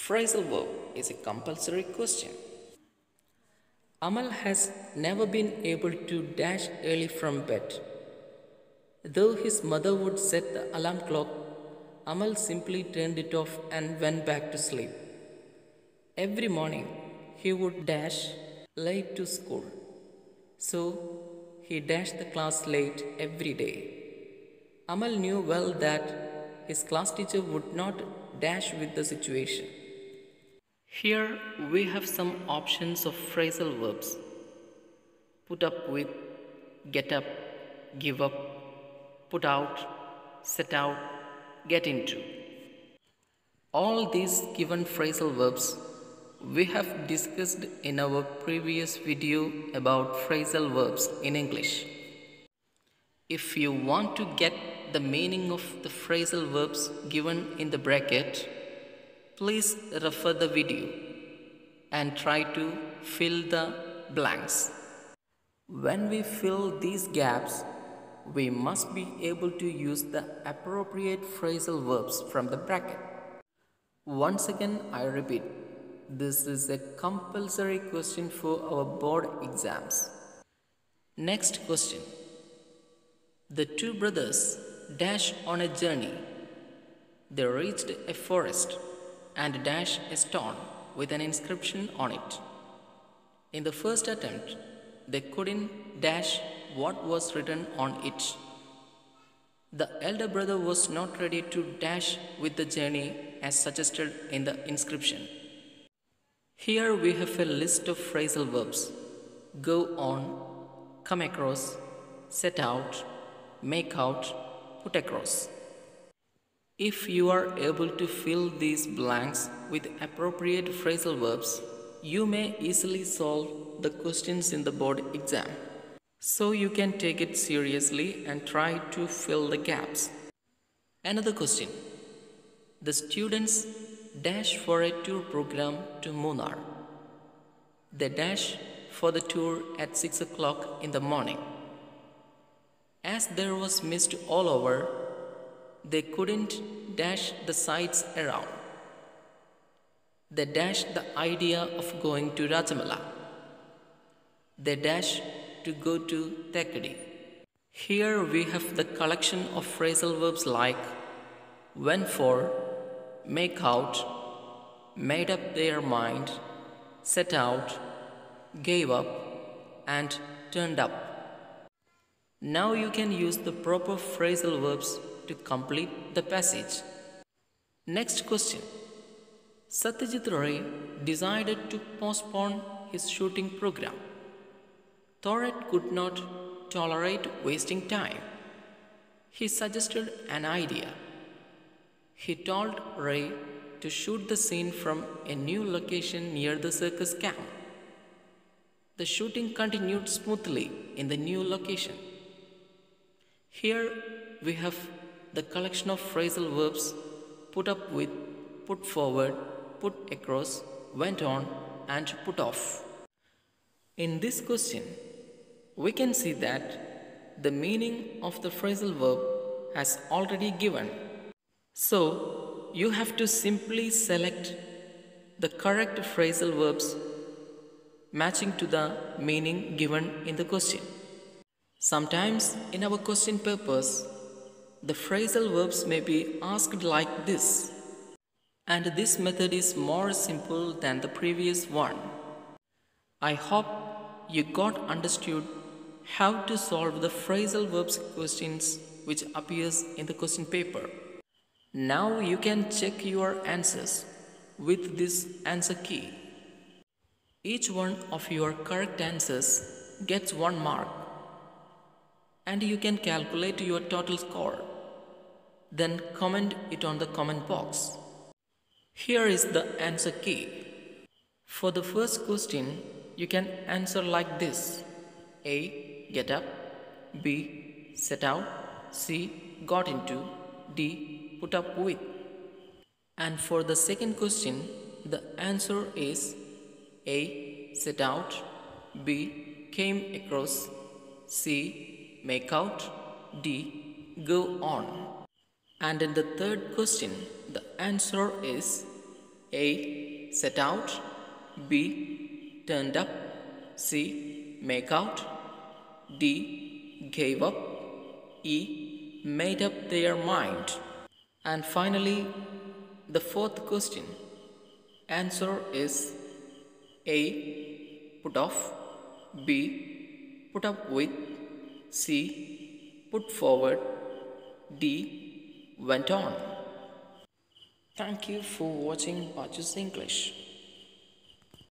Phrasal verb is a compulsory question. Amal has never been able to dash early from bed. Though his mother would set the alarm clock, Amal simply turned it off and went back to sleep. Every morning, he would dash late to school. So, he dashed the class late every day. Amal knew well that his class teacher would not dash with the situation. Here we have some options of phrasal verbs: put up with, get up, give up, put out, set out, get into. All these given phrasal verbs we have discussed in our previous video about phrasal verbs in English. If you want to get the meaning of the phrasal verbs given in the bracket, please refer the video and try to fill the blanks. When we fill these gaps, we must be able to use the appropriate phrasal verbs from the bracket. Once again, I repeat, this is a compulsory question for our board exams. Next question. The two brothers dash on a journey. They reached a forest and dashed a stone with an inscription on it. In the first attempt, they couldn't dash what was written on it. The elder brother was not ready to dash with the journey as suggested in the inscription. Here we have a list of phrasal verbs: go on, come across, set out, make out, put across. If you are able to fill these blanks with appropriate phrasal verbs, you may easily solve the questions in the board exam. So you can take it seriously and try to fill the gaps. Another question. The students dash for a tour program to Munnar. They dash for the tour at 6 o'clock in the morning. As there was mist all over, they couldn't dash the sights around. They dashed the idea of going to Rajamala. They dash to go to Thekadi. Here we have the collection of phrasal verbs like went for, make out, made up their mind, set out, gave up, and turned up. Now you can use the proper phrasal verbs to complete the passage. Next question. Satyajit Ray decided to postpone his shooting program. Thorat could not tolerate wasting time. He suggested an idea. He told Ray to shoot the scene from a new location near the circus camp. The shooting continued smoothly in the new location. Here we have the collection of phrasal verbs put up with, put forward, put across, went on, and put off. In this question, we can see that the meaning of the phrasal verb has already given. So, you have to simply select the correct phrasal verbs matching to the meaning given in the question. Sometimes in our question papers, the phrasal verbs may be asked like this, and this method is more simple than the previous one. I hope you got understood how to solve the phrasal verbs questions which appears in the question paper. Now you can check your answers with this answer key. Each one of your correct answers gets 1 mark, and you can calculate your total score. Then comment it on the comment box. Here is the answer key. For the first question, you can answer like this: A. Get up, B. Set out, C. Got into, D. Put up with. And for the second question, the answer is A. Set out, B. Came across, C. Make out, D. Go on. And in the third question, the answer is A. Set out. B. Turned up. C. Make out. D. Gave up. E. Made up their mind. And finally, the fourth question. Answer is A. Put off. B. Put up with. C. Put forward. D. Went on. Thank you for watching BAJUZ English.